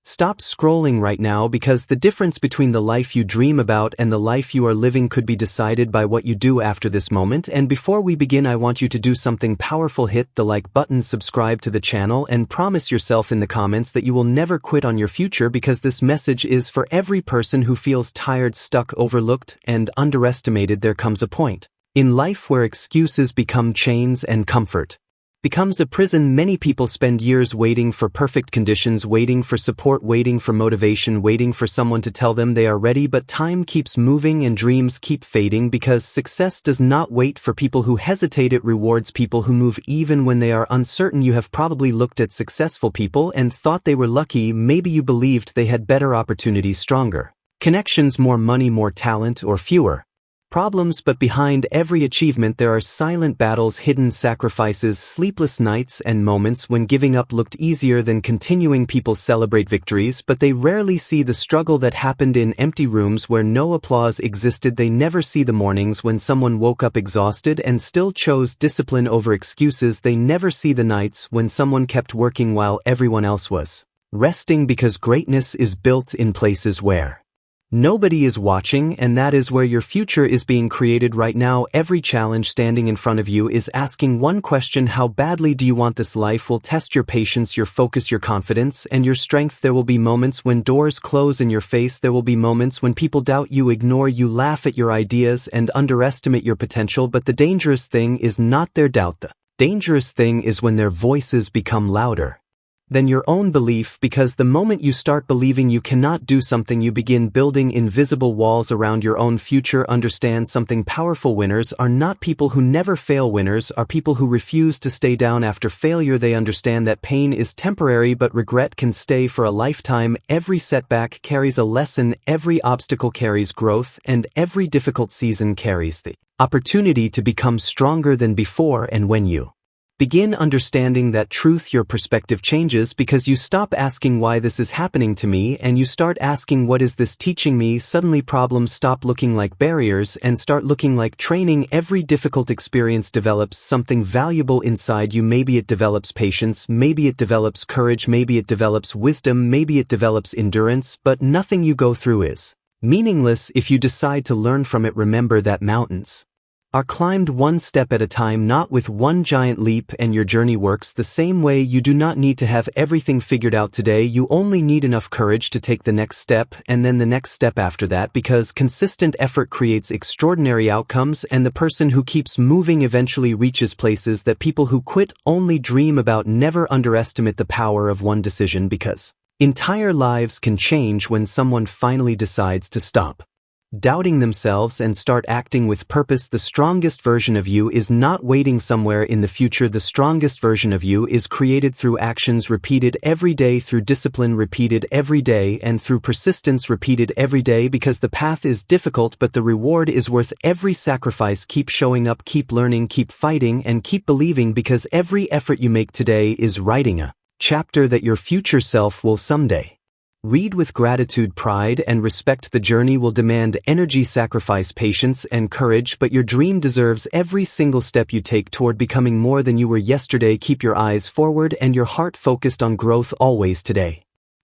Stop scrolling right now because the difference between the life you dream about and the life you are living could be decided by what you do after this moment. And before we begin, I want you to do something powerful. Hit the like button, subscribe to the channel, and promise yourself in the comments that you will never quit on your future, because this message is for every person who feels tired, stuck, overlooked, and underestimated. There comes a point in life where excuses become chains and comfort becomes a prison. Many people spend years waiting for perfect conditions, waiting for support, waiting for motivation, waiting for someone to tell them they are ready, but time keeps moving and dreams keep fading, because success does not wait for people who hesitate. It rewards people who move even when they are uncertain. You have probably looked at successful people and thought they were lucky. Maybe you believed they had better opportunities, stronger connections, more money, more talent, or fewer problems. But behind every achievement there are silent battles, hidden sacrifices, sleepless nights, and moments when giving up looked easier than continuing. People celebrate victories, but they rarely see the struggle that happened in empty rooms where no applause existed. They never see the mornings when someone woke up exhausted and still chose discipline over excuses. They never see the nights when someone kept working while everyone else was resting, because greatness is built in places where nobody is watching, and that is where your future is being created right now. Every challenge standing in front of you is asking one question: how badly do you want this? Life will test your patience, your focus, your confidence, and your strength. There will be moments when doors close in your face. There will be moments when people doubt you, ignore you, laugh at your ideas, and underestimate your potential. But the dangerous thing is not their doubt. The dangerous thing is when their voices become louder than your own belief, because the moment you start believing you cannot do something, you begin building invisible walls around your own future. Understand something powerful: winners are not people who never fail. Winners are people who refuse to stay down after failure. They understand that pain is temporary, but regret can stay for a lifetime. Every setback carries a lesson, every obstacle carries growth, and every difficult season carries the opportunity to become stronger than before. And when you begin understanding that truth, your perspective changes, because you stop asking why this is happening to me and you start asking what is this teaching me. Suddenly problems stop looking like barriers and start looking like training. Every difficult experience develops something valuable inside you. Maybe it develops patience, maybe it develops courage, maybe it develops wisdom, maybe it develops endurance, but nothing you go through is meaningless if you decide to learn from it. Remember that mountains are climbed one step at a time, not with one giant leap, and your journey works the same way. You do not need to have everything figured out today. You only need enough courage to take the next step, and then the next step after that, because consistent effort creates extraordinary outcomes, and the person who keeps moving eventually reaches places that people who quit only dream about. Never underestimate the power of one decision, because entire lives can change when someone finally decides to stop doubting themselves and start acting with purpose. The strongest version of you is not waiting somewhere in the future. The strongest version of you is created through actions repeated every day, through discipline repeated every day, and through persistence repeated every day, because the path is difficult but the reward is worth every sacrifice. Keep showing up, keep learning, keep fighting, and keep believing, because every effort you make today is writing a chapter that your future self will someday read with gratitude, pride, and respect. The journey will demand energy, sacrifice, patience, and courage, but your dream deserves every single step you take toward becoming more than you were yesterday. Keep your eyes forward and your heart focused on growth always. Today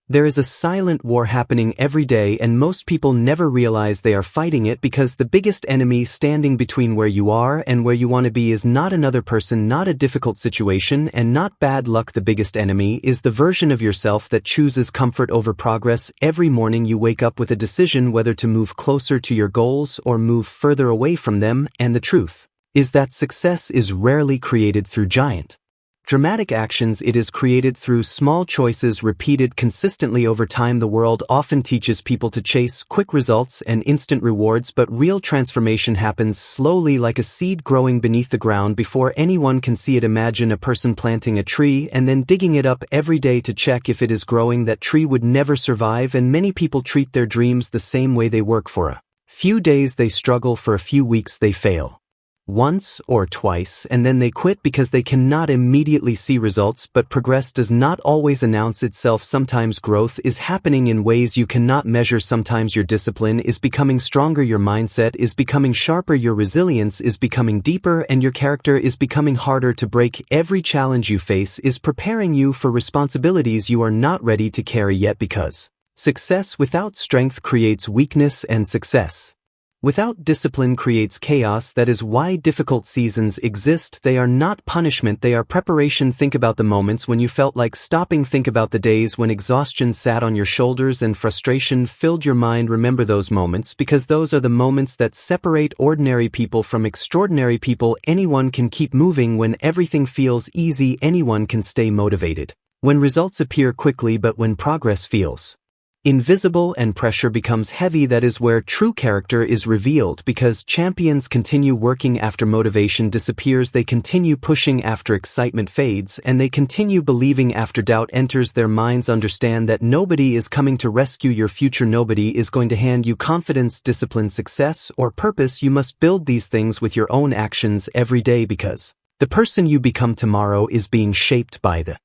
there is a silent war happening every day, and most people never realize they are fighting it, because the biggest enemy standing between where you are and where you want to be is not another person, not a difficult situation, and not bad luck. The biggest enemy is the version of yourself that chooses comfort over progress. Every morning you wake up with a decision whether to move closer to your goals or move further away from them, and the truth is that success is rarely created through giant dramatic actions. It is created through small choices repeated consistently over time. The world often teaches people to chase quick results and instant rewards, but real transformation happens slowly, like a seed growing beneath the ground before anyone can see it. Imagine a person planting a tree and then digging it up every day to check if it is growing. That tree would never survive, and many people treat their dreams the same way. They work for a few days, they struggle for a few weeks, they fail once or twice, and then they quit because they cannot immediately see results. But progress does not always announce itself. Sometimes growth is happening in ways you cannot measure. Sometimes your discipline is becoming stronger, your mindset is becoming sharper, your resilience is becoming deeper, and your character is becoming harder to break. Every challenge you face is preparing you for responsibilities you are not ready to carry yet, because success without strength creates weakness, and success without discipline creates chaos. That is why difficult seasons exist. They are not punishment, they are preparation. Think about the moments when you felt like stopping. Think about the days when exhaustion sat on your shoulders and frustration filled your mind. Remember those moments, because those are the moments that separate ordinary people from extraordinary people. Anyone can keep moving when everything feels easy. Anyone can stay motivated when results appear quickly, but when progress feels invisible and pressure becomes heavy, that is where true character is revealed. Because champions continue working after motivation disappears, they continue pushing after excitement fades, and they continue believing after doubt enters their minds. Understand that nobody is coming to rescue your future. Nobody is going to hand you confidence, discipline, success, or purpose. You must build these things with your own actions every day, because the person you become tomorrow is being shaped by the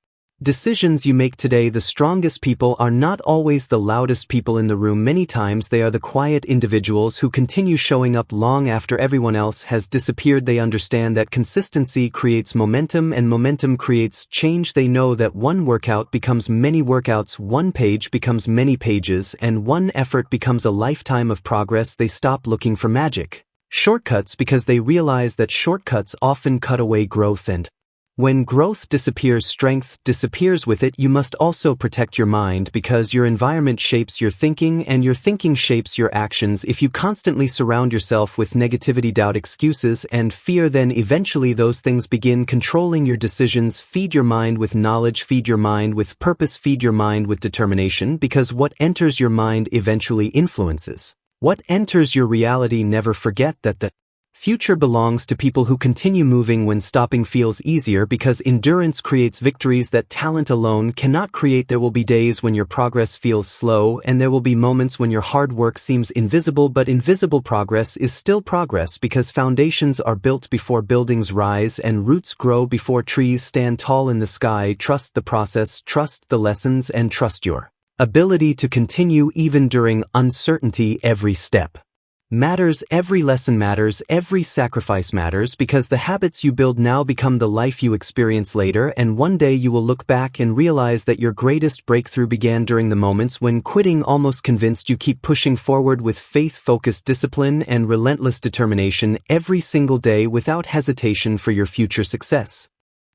decisions you make today. The strongest people are not always the loudest people in the room. Many times they are the quiet individuals who continue showing up long after everyone else has disappeared. They understand that consistency creates momentum, and momentum creates change. They know that one workout becomes many workouts, one page becomes many pages, and one effort becomes a lifetime of progress. They stop looking for magic shortcuts because they realize that shortcuts often cut away growth, and when growth disappears, strength disappears with it. You must also protect your mind, because your environment shapes your thinking, and your thinking shapes your actions. If you constantly surround yourself with negativity, doubt, excuses, and fear, then eventually those things begin controlling your decisions. Feed your mind with knowledge, feed your mind with purpose, feed your mind with determination, because what enters your mind eventually influences what enters your reality. Never forget that the future belongs to people who continue moving when stopping feels easier, because endurance creates victories that talent alone cannot create. There will be days when your progress feels slow, and there will be moments when your hard work seems invisible, but invisible progress is still progress, because foundations are built before buildings rise, and roots grow before trees stand tall in the sky. Trust the process, trust the lessons, and trust your ability to continue even during uncertainty. Every step matters, every lesson matters, every sacrifice matters, because the habits you build now become the life you experience later. And one day you will look back and realize that your greatest breakthrough began during the moments when quitting almost convinced you. Keep pushing forward with faith, focused discipline, and relentless determination every single day without hesitation for your future success.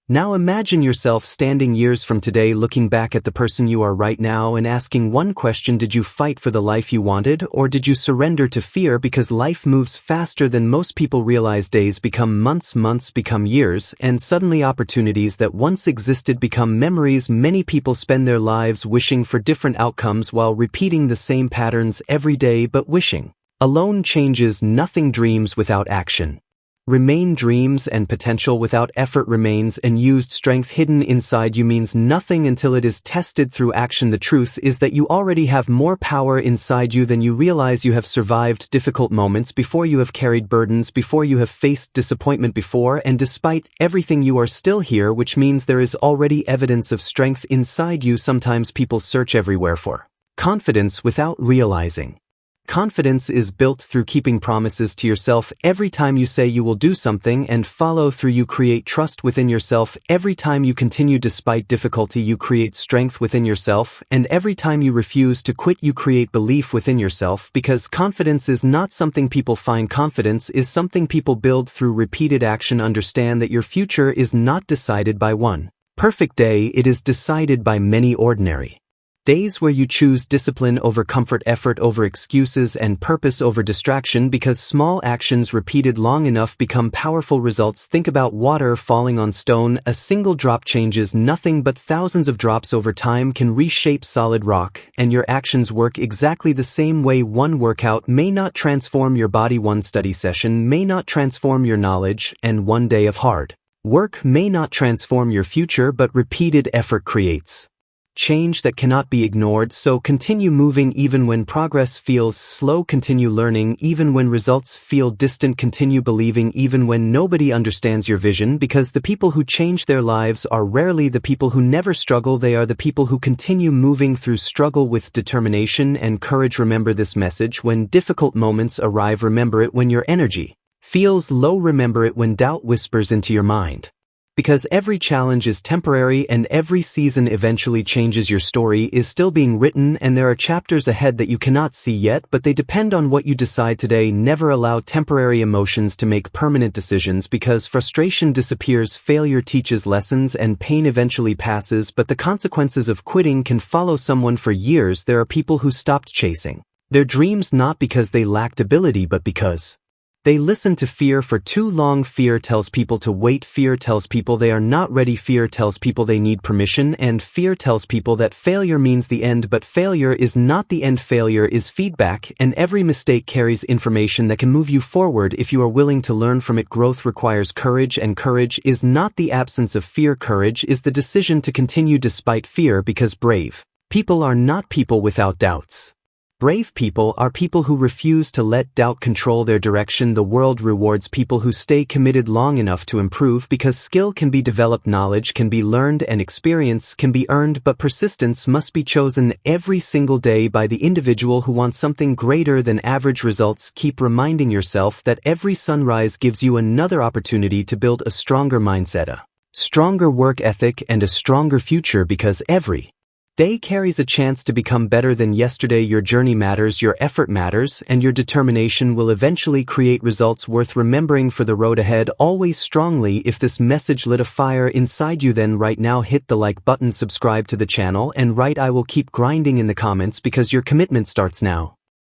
Now imagine yourself standing years from today, looking back at the person you are right now and asking one question: did you fight for the life you wanted, or did you surrender to fear? Because life moves faster than most people realize. Days become months, months become years, and suddenly opportunities that once existed become memories. Many people spend their lives wishing for different outcomes while repeating the same patterns every day, but wishing alone changes nothing. Dreams without action remain dreams, and potential without effort remains unused. Strength hidden inside you means nothing until it is tested through action. The truth is that you already have more power inside you than you realize. You have survived difficult moments before, you have carried burdens before, you have faced disappointment before, and despite everything you are still here, which means there is already evidence of strength inside you. Sometimes people search everywhere for confidence without realizing confidence is built through keeping promises to yourself. Every time you say you will do something and follow through, you create trust within yourself. Every time you continue despite difficulty, you create strength within yourself. And every time you refuse to quit, you create belief within yourself. Because confidence is not something people find, confidence is something people build through repeated action. Understand that your future is not decided by one perfect day, it is decided by many ordinary days where you choose discipline over comfort, effort over excuses, and purpose over distraction. Because small actions repeated long enough become powerful results. Think about water falling on stone. A single drop changes nothing, but thousands of drops over time can reshape solid rock. And your actions work exactly the same way. One workout may not transform your body, one study session may not transform your knowledge, and one day of hard work may not transform your future, but repeated effort creates change that cannot be ignored, so continue moving even when progress feels slow, continue learning even when results feel distant, continue believing even when nobody understands your vision, because the people who change their lives are rarely the people who never struggle, they are the people who continue moving through struggle with determination and courage. Remember this message: when difficult moments arrive, remember it when your energy feels low, remember it when doubt whispers into your mind. Because every challenge is temporary and every season eventually changes. Your story is still being written and there are chapters ahead that you cannot see yet, but they depend on what you decide today. Never allow temporary emotions to make permanent decisions, because frustration disappears, failure teaches lessons, and pain eventually passes, but the consequences of quitting can follow someone for years. There are people who stopped chasing their dreams not because they lacked ability, but because they listened to fear for too long. Fear tells people to wait. Fear tells people they are not ready. Fear tells people they need permission. And fear tells people that failure means the end. But failure is not the end. Failure is feedback, and every mistake carries information that can move you forward if you are willing to learn from it. Growth requires courage, and courage is not the absence of fear. Courage is the decision to continue despite fear, because brave people are not people without doubts. Brave people are people who refuse to let doubt control their direction. The world rewards people who stay committed long enough to improve, because skill can be developed, knowledge can be learned, and experience can be earned, but persistence must be chosen every single day by the individual who wants something greater than average results. Keep reminding yourself that every sunrise gives you another opportunity to build a stronger mindset, a stronger work ethic, and a stronger future, because every day carries a chance to become better than yesterday. Your journey matters, your effort matters, and your determination will eventually create results worth remembering. For the road ahead, always strongly. If this message lit a fire inside you, then right now hit the like button, subscribe to the channel, and write "I will keep grinding" in the comments, because your commitment starts now.